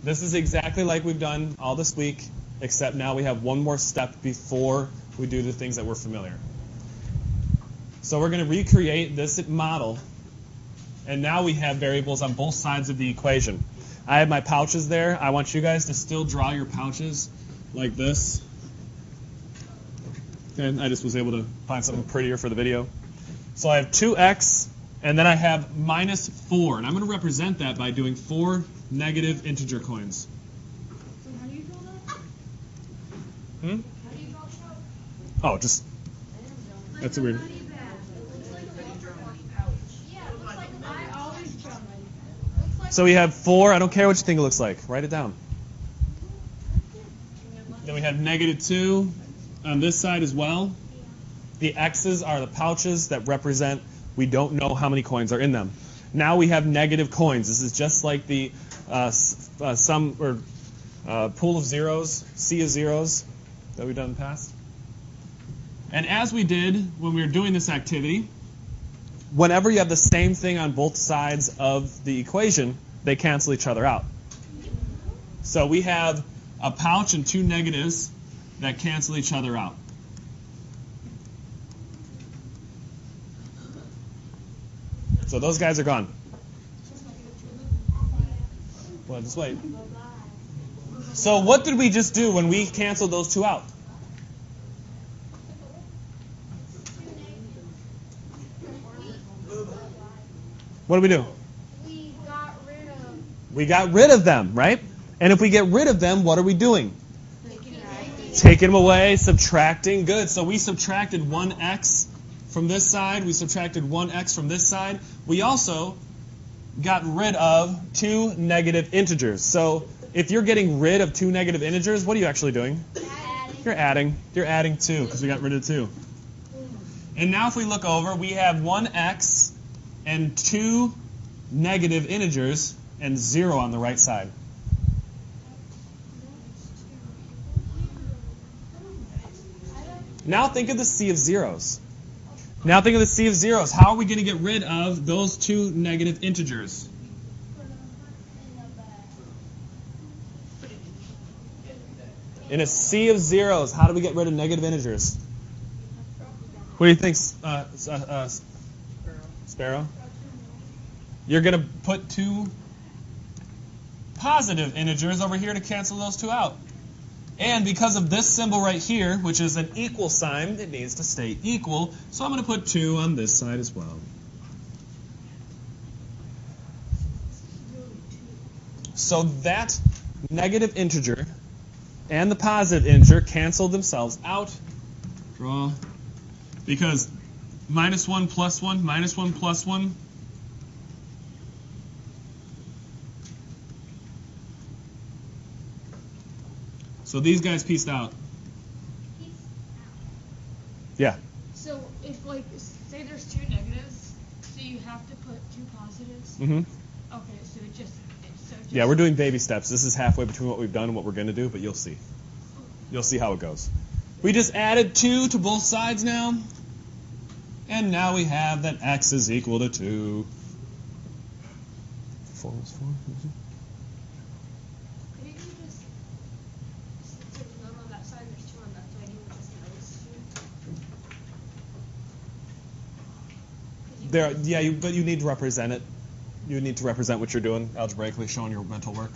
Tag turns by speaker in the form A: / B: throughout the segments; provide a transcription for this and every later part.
A: This is exactly like we've done all this week, except now we have one more step before we do the things that we're familiar. So we're going to recreate this model, and now we have variables on both sides of the equation. I have my pouches there. I want you guys to still draw your pouches like this. And I just was able to find something prettier for the video. So I have 2x, and then I have minus 4. And I'm going to represent that by doing 4 negative integer coins.
B: So how do you draw that?
A: Hmm?
B: How do you draw that?
A: Oh, just... That's a weird... So we have 4. I don't care what you think it looks like. Write it down. Then we have negative 2 on this side as well. The x's are the pouches that represent we don't know how many coins are in them. Now we have negative coins. This is just like the pool of zeros, sea of zeros that we've done in the past. And as we did when we were doing this activity, whenever you have the same thing on both sides of the equation, they cancel each other out. So we have a pouch and 2 negatives that cancel each other out. So those guys are gone. Well, just wait. So what did we just do when we canceled those 2 out? What do we do? We got rid of them, right? And if we get rid of them, what are we doing? Taking them away, subtracting. Good. So we subtracted 1x from this side. We subtracted 1x from this side. We also got rid of 2 negative integers. So if you're getting rid of 2 negative integers, what are you actually doing? You're adding. You're adding 2 because we got rid of 2. And now if we look over, we have 1x and 2 negative integers and 0 on the right side. Now think of the sea of zeros. Now think of the sea of zeros. How are we going to get rid of those 2 negative integers? In a sea of zeros, how do we get rid of negative integers? What do you think, Sparrow? You're going to put 2 positive integers over here to cancel those 2 out. And because of this symbol right here, which is an equal sign, it needs to stay equal. So I'm going to put 2 on this side as well. So that negative integer and the positive integer cancel themselves out. Draw. Because minus 1 plus 1, minus 1 plus 1. So these guys pieced out. Yeah.
B: So if, like, say there's 2 negatives, so you have to put 2 positives?
A: Mm-hmm.
B: Okay, so it just...
A: Yeah, we're doing baby steps. This is halfway between what we've done and what we're going to do, but you'll see. You'll see how it goes. We just added 2 to both sides now. And now we have that x is equal to 2. 4 is 4. There, yeah, but you need to represent it. You need to represent what you're doing algebraically, showing your mental work.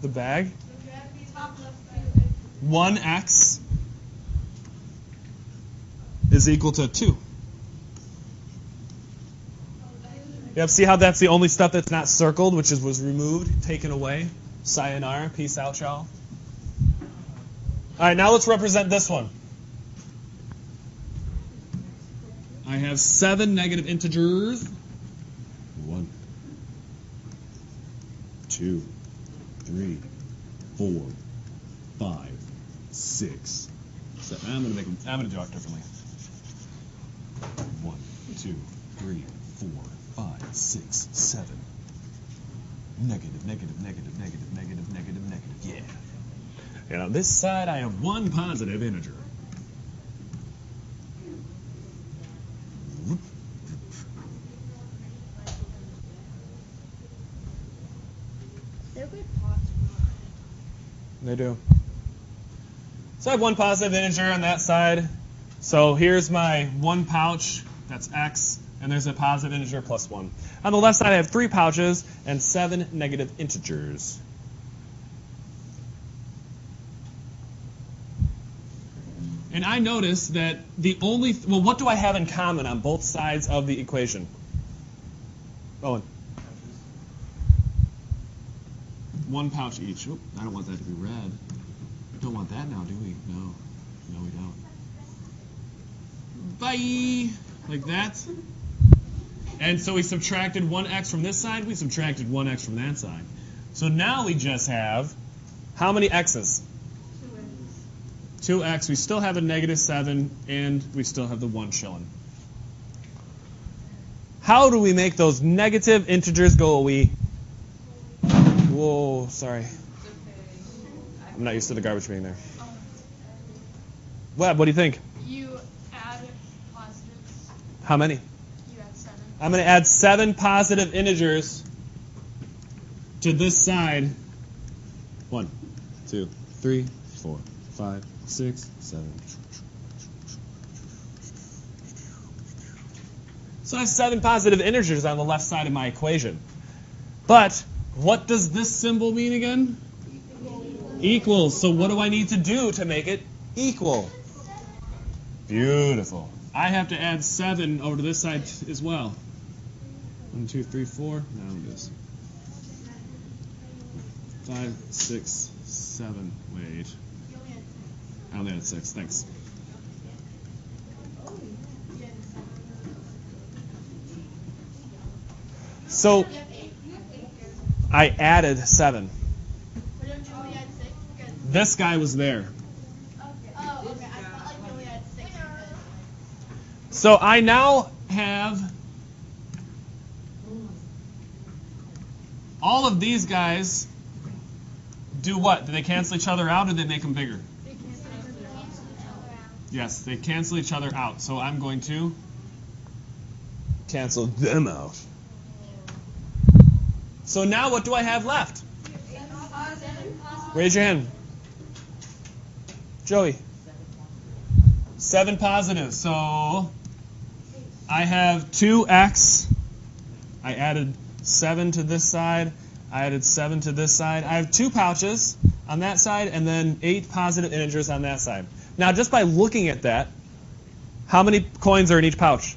A: The bag? 1x is equal to 2. Yep, see how that's the only stuff that's not circled, which was removed, taken away? Sayonara, peace out, y'all. All right, now let's represent this one. I have 7 negative integers. 1, 2, 3, 4, 5, 6, 7. I'm going to do it differently. 1, 2, 3, 4, 5, 6, 7. Negative, negative, negative, negative, negative, negative, negative. Yeah. And on this side, I have 1 positive integer.
B: liquid pots.
A: They do. So I have one positive integer on that side. So here's my one pouch, that's x, and there's a positive integer plus 1. On the left side, I have 3 pouches and 7 negative integers. And I notice that what do I have in common on both sides of the equation? Owen. One pouch each. Oop, I don't want that to be red. We don't want that now, do we? No. No, we don't. Bye! Like that. And so we subtracted 1x from this side. We subtracted 1x from that side. So now we just have how many x's? 2x. We still have a negative 7, and we still have the 1 chilling. How do we make those negative integers go away? Whoa, sorry. I'm not used to the garbage being there. Webb, what do you think?
B: You add positives.
A: How many?
B: You add 7.
A: I'm going to add 7 positive integers to this side. 1, 2, 3, 4, 5, 6, 7. So I have 7 positive integers on the left side of my equation. But what does this symbol mean again? Equals. So what do I need to do to make it equal? Beautiful. I have to add 7 over to this side as well. 1, 2, 3, 4. Now it is 5, 6, 7. Wait. I only had 6. Thanks. So I added 7. This guy was there. So I now have all of these guys do what? Do they cancel each other out or do they make them bigger? Yes, they cancel each other out. So I'm going to cancel them out. So now what do I have left? Raise your hand. Joey. 7 positives. So I have 2x. I added 7 to this side. I added 7 to this side. I have 2 pouches on that side and then 8 positive integers on that side. Now, just by looking at that, how many coins are in each pouch?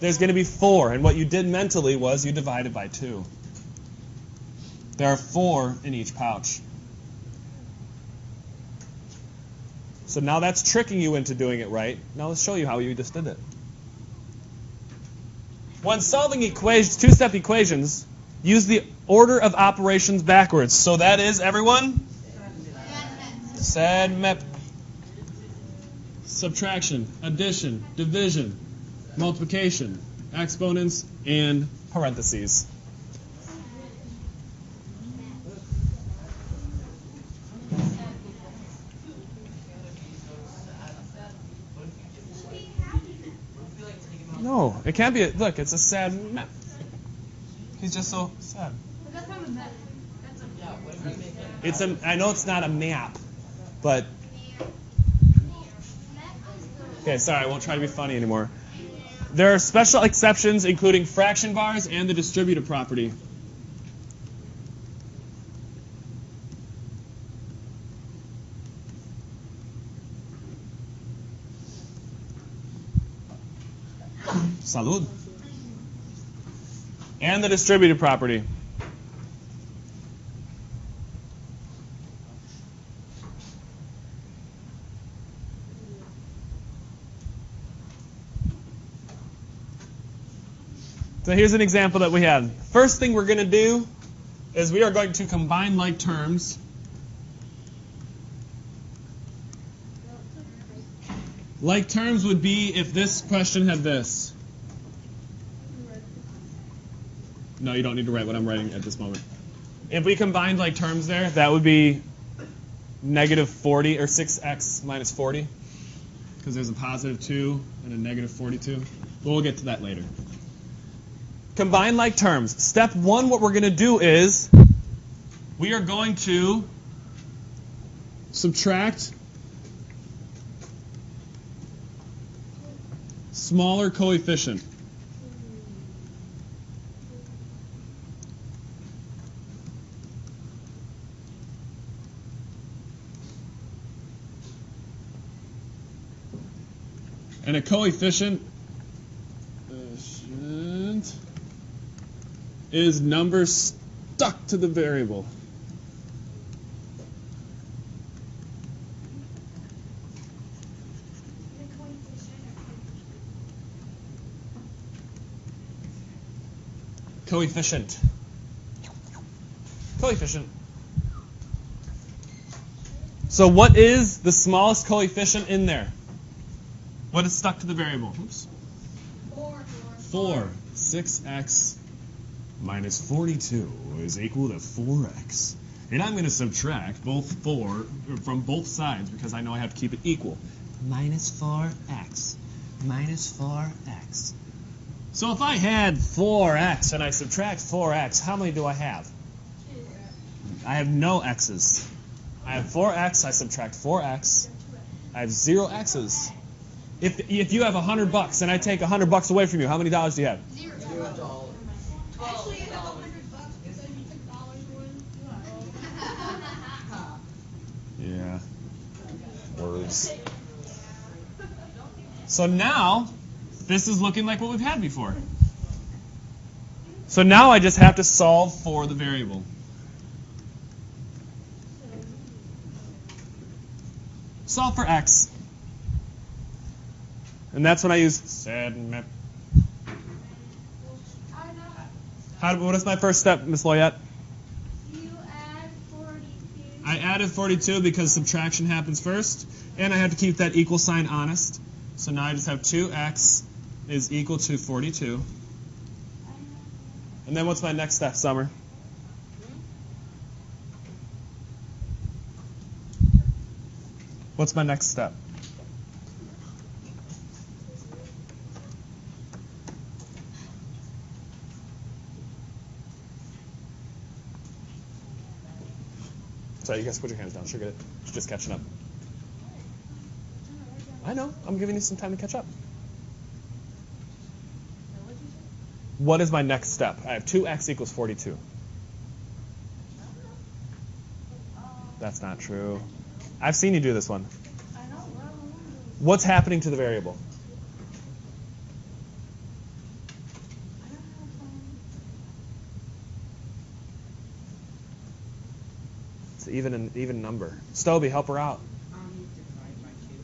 A: There's going to be 4. And what you did mentally was you divided by 2. There are 4 in each pouch. So now that's tricking you into doing it right. Now let's show you how you just did it. When solving equations, two-step equations, use the order of operations backwards. So that is, everyone? SAD-MEP. Subtraction, addition, division, multiplication, exponents, and parentheses. No, it can't be. Look, it's a sad map. He's just so sad.
B: But that's not a map.
A: It's a. I know it's not a map, but. Okay, sorry, I won't try to be funny anymore. There are special exceptions, including fraction bars and the distributive property. Salud. And the distributive property. So here's an example that we had. First thing we're going to do is we are going to combine like terms. Like terms would be if this question had this. No, you don't need to write what I'm writing at this moment. If we combined like terms there, that would be negative 40 or 6x minus 40. Because there's a positive 2 and a negative 42. But we'll get to that later. Combine like terms. Step 1, what we're going to do is we are going to subtract smaller coefficient. And a coefficient is number stuck to the variable. Coefficient. So what is the smallest coefficient in there? What is stuck to the variable? Oops. 4. 6x minus 42 is equal to 4x. And I'm going to subtract both 4 from both sides because I know I have to keep it equal. Minus 4x. Minus 4x. So if I had 4x and I subtract 4x, how many do I have? I have no x's. I have 4x, I subtract 4x. I have 0 x's. If you have $100 and I take $100 away from you, how many dollars do you have?
C: $0.
B: Actually, you have $100 because you took dollars away.
A: Yeah. Words. So now, this is looking like what we've had before. So now I just have to solve for the variable. Solve for x. And that's when I use SADMAP. What is my first step, Miss Loyette?
B: You add 42.
A: I added 42 because subtraction happens first, and I have to keep that equal sign honest. So now I just have 2x is equal to 42. And then what's my next step, Summer? What's my next step? Sorry, you guys put your hands down. Sure, get it. She's just catching up. I know. I'm giving you some time to catch up. What is my next step? I have 2x equals 42. That's not true. I've seen you do this one. What's happening to the variable? It's an even number. Stoby, help her out.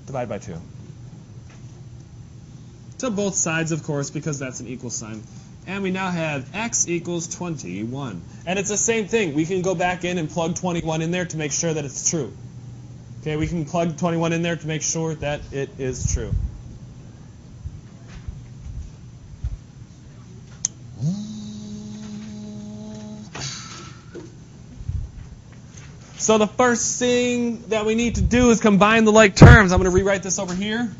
A: Divide by 2. To both sides, of course, because that's an equal sign. And we now have x equals 21. And it's the same thing. We can go back in and plug 21 in there to make sure that it's true. Okay, we can plug 21 in there to make sure that it is true. So the first thing that we need to do is combine the like terms. I'm going to rewrite this over here.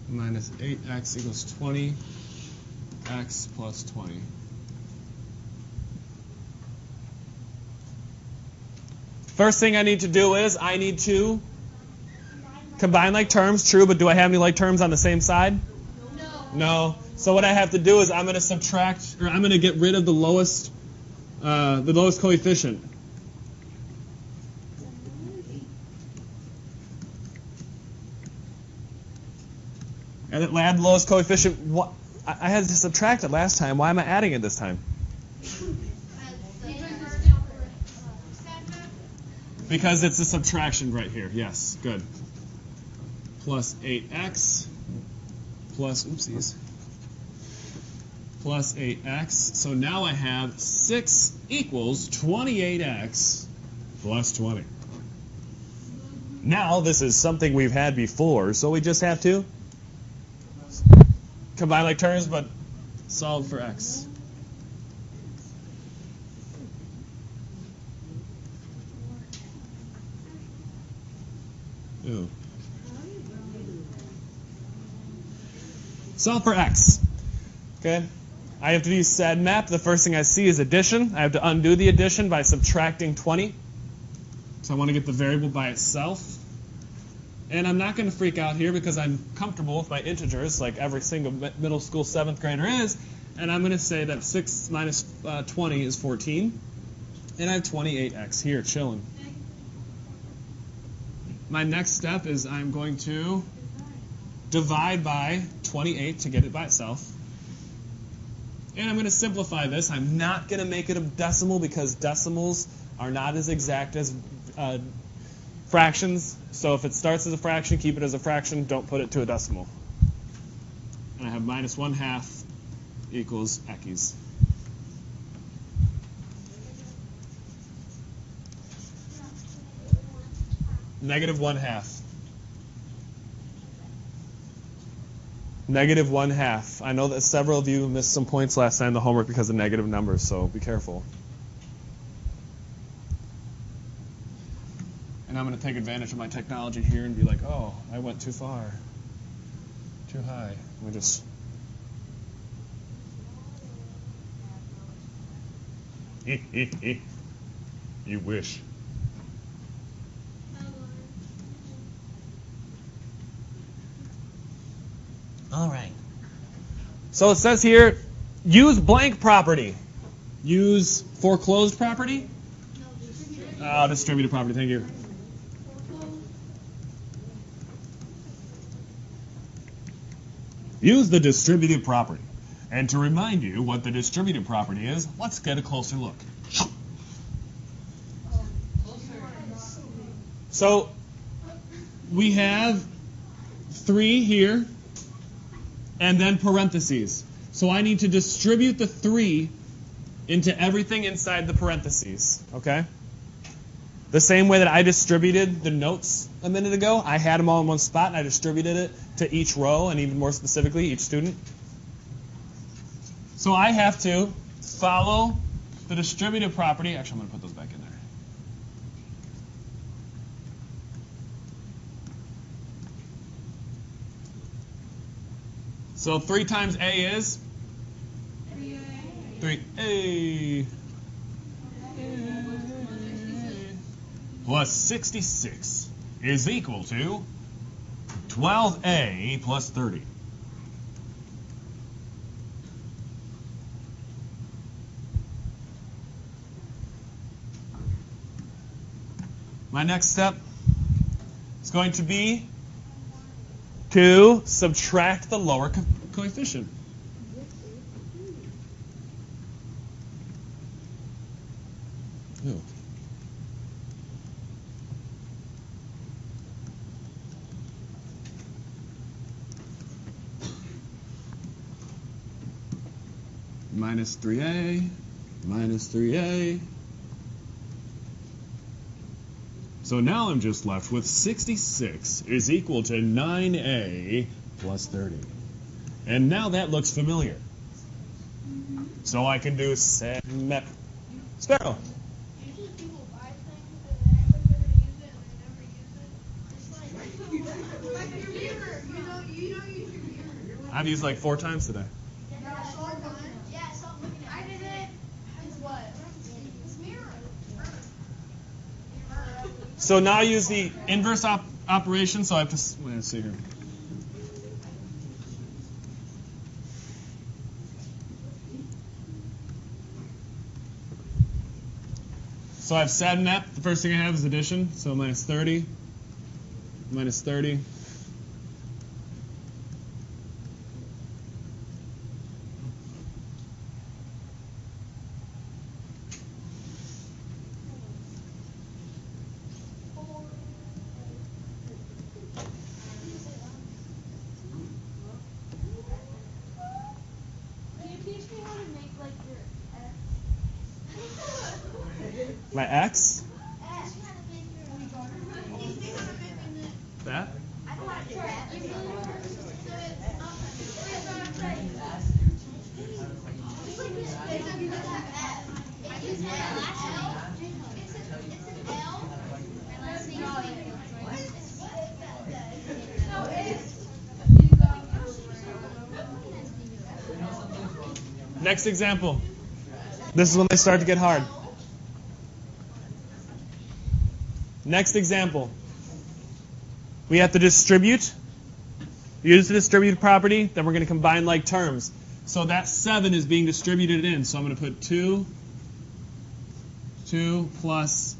A: Minus 8x equals 20. X plus 20. First thing I need to do is I need to combine like terms. True, but do I have any like terms on the same side? No. So what I have to do is I'm going to subtract, or I'm going to get rid of the lowest coefficient. And add the lowest coefficient. What? I had to subtract it last time. Why am I adding it this time? Because it's a subtraction right here. Yes, good. Plus 8x plus, oopsies, plus 8x. So now I have 6 equals 28x plus 20. Now this is something we've had before, so we just have to combine like terms, but solve for x. Ooh. Solve for x. Okay? I have to use SAD map. The first thing I see is addition. I have to undo the addition by subtracting 20. So I want to get the variable by itself. And I'm not going to freak out here because I'm comfortable with my integers like every single middle school 7th grader is. And I'm going to say that 6 minus 20 is 14. And I have 28x here chilling. My next step is I'm going to divide by 28 to get it by itself. And I'm going to simplify this. I'm not going to make it a decimal because decimals are not as exact as fractions. So if it starts as a fraction, keep it as a fraction. Don't put it to a decimal. And I have minus 1/2 equals ekes. Negative 1/2. Negative 1/2. I know that several of you missed some points last time in the homework because of negative numbers, so be careful. And I'm going to take advantage of my technology here and be like, oh, I went too far. Too high. Let me just... You wish.
C: All right.
A: So it says here, use blank property. Use foreclosed property? Oh, distributive property, thank you. Use the distributive property. And to remind you what the distributive property is, let's get a closer look. So we have 3 here, and then parentheses. So I need to distribute the 3 into everything inside the parentheses, okay? The same way that I distributed the notes a minute ago, I had them all in one spot, and I distributed it to each row, and even more specifically, each student. So I have to follow the distributive property. Actually, I'm going to put those back in there. So 3 times A is? 3A. Plus 66 is equal to 12A plus 30. My next step is going to be to subtract the lower coefficient. Ooh. Minus 3A, minus 3A. So now I'm just left with 66 is equal to 9A plus 30. And now that looks familiar. So I can do Sparrow.
D: Usually people buy things and they act like they're going to use it and they never use it. It's like your mirror. You don't use your mirror.
A: I've used like 4 times today.
D: Yeah, stop looking at it. I did it. It's what? It's mirror.
A: So now I use the inverse operation, so I have to, let's see here. So I have SAD map. The first thing I have is addition, so minus 30, minus 30. My X? That? Next example. This is when they start to get hard. Next example. We have to distribute. Use the distributive property. Then we're going to combine like terms. So that 7 is being distributed in. So I'm going to put 2 plus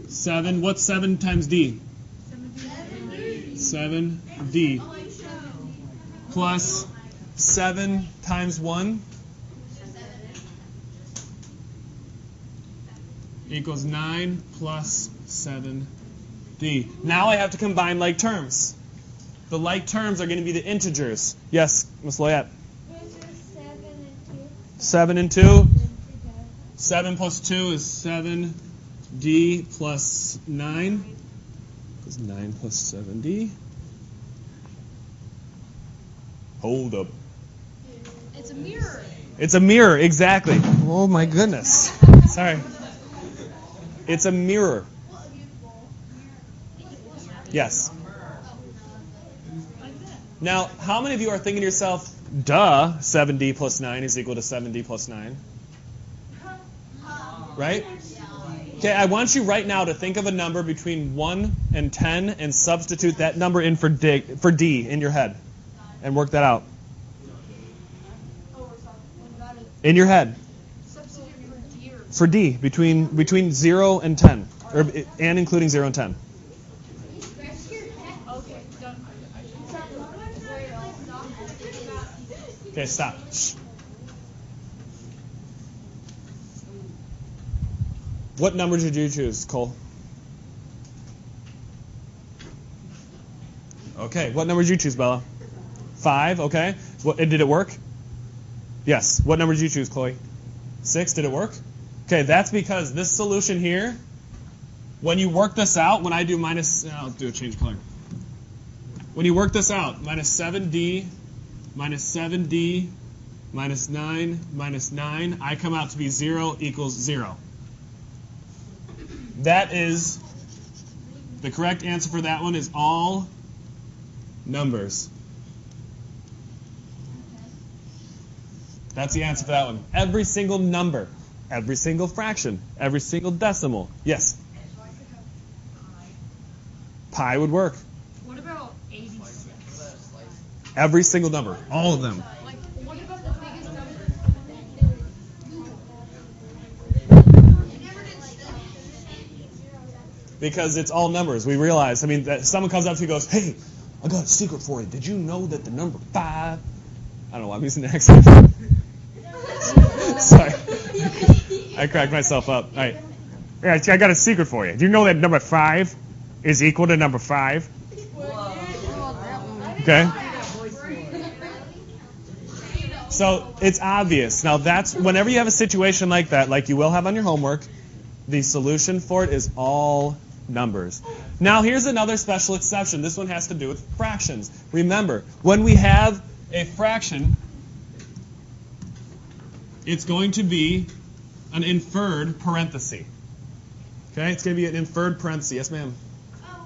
A: 7. What's 7 times D? 7D. Plus 7 times 1 equals 9 plus 7D. Now I have to combine like terms. The like terms are going to be the integers. Yes, Ms. Loyette. 7 and 2. 7 plus 2 is 7D plus 9. Is 9 plus 7D. Hold up.
B: It's a mirror.
A: It's a mirror, exactly. Oh my goodness. Sorry. It's a mirror. Yes. Now, how many of you are thinking to yourself, duh, 7D plus 9 is equal to 7D plus 9? Right? Okay, I want you right now to think of a number between 1 and 10 and substitute that number in for D in your head. And work that out. In your head. For D, between 0 and 10. And including 0 and 10. Okay, stop. Shh. What number did you choose, Cole? Okay, what number did you choose, Bella? 5, okay. Did it work? Yes. What number did you choose, Chloe? 6, did it work? Okay, that's because this solution here, when you work this out, when I do I'll do a change color. When you work this out, minus 7D, minus 7D, minus 9, minus 9, I come out to be 0 equals 0. That is, the correct answer for that one is all numbers. That's the answer for that one. Every single number, every single fraction, every single decimal. Yes? Pi would work.
B: What about 86?
A: Every single number, all of them.
B: Like, what about the biggest number?
A: Because it's all numbers. We realize, that someone comes up to you and goes, hey, I got a secret for you. Did you know that the number 5? I don't know why I'm using the accent. Sorry. I cracked myself up. All right.
C: Yeah, I got a secret for you. Do you know that number 5 is equal to number 5?
A: Okay. So it's obvious. Now that's whenever you have a situation like that, like you will have on your homework, the solution for it is all numbers. Now here's another special exception. This one has to do with fractions. Remember, when we have a fraction, it's going to be an inferred parenthesis. Okay, it's going to be an inferred parenthesis. Yes, ma'am?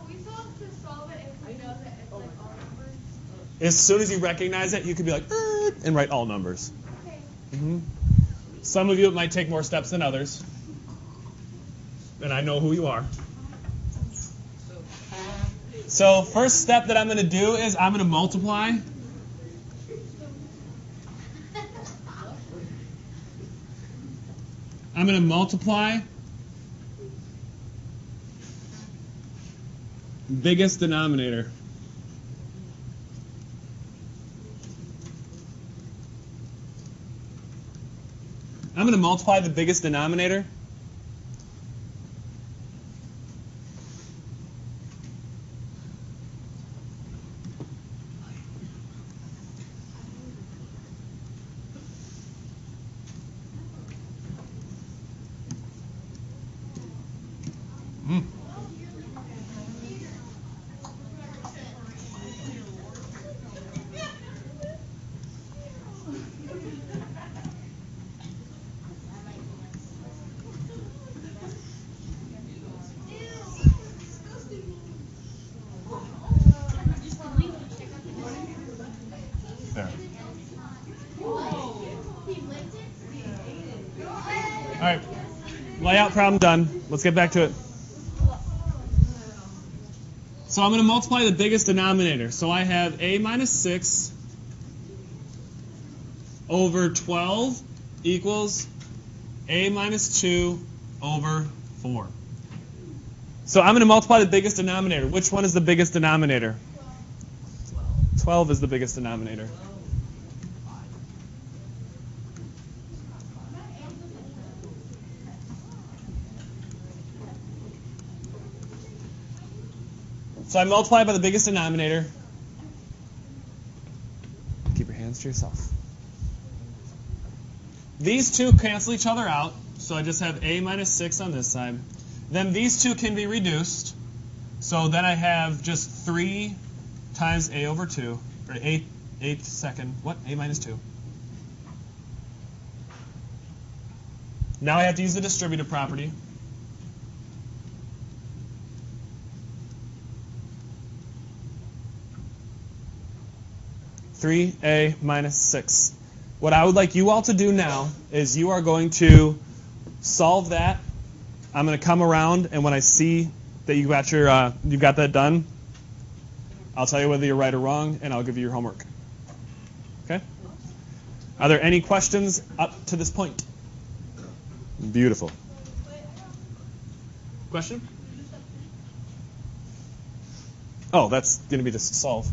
D: We still have to solve it if we know that it's like all numbers.
A: As soon as you recognize it, you could be like, and write all numbers.
D: Okay.
A: Mm-hmm. Some of you, it might take more steps than others. And I know who you are. So first step that I'm going to do is I'm going to multiply. I'm going to multiply biggest denominator. I'm going to multiply the biggest denominator. Layout problem done. Let's get back to it. So I'm going to multiply the biggest denominator. So I have a minus 6 over 12 equals a minus 2 over 4. So I'm going to multiply the biggest denominator. Which one is the biggest denominator? 12 is the biggest denominator. So I multiply by the biggest denominator. Keep your hands to yourself. These two cancel each other out, so I just have a minus 6 on this side. Then these two can be reduced, so then I have just 3 times a over 2, or 8 second, what? A minus 2. Now I have to use the distributive property. A minus 6. What I would like you all to do now is you are going to solve that. I'm going to come around, and when I see that you got you've got that done, I'll tell you whether you're right or wrong, and I'll give you your homework. Okay? Are there any questions up to this point? Beautiful. Question? Oh, that's going to be just solve.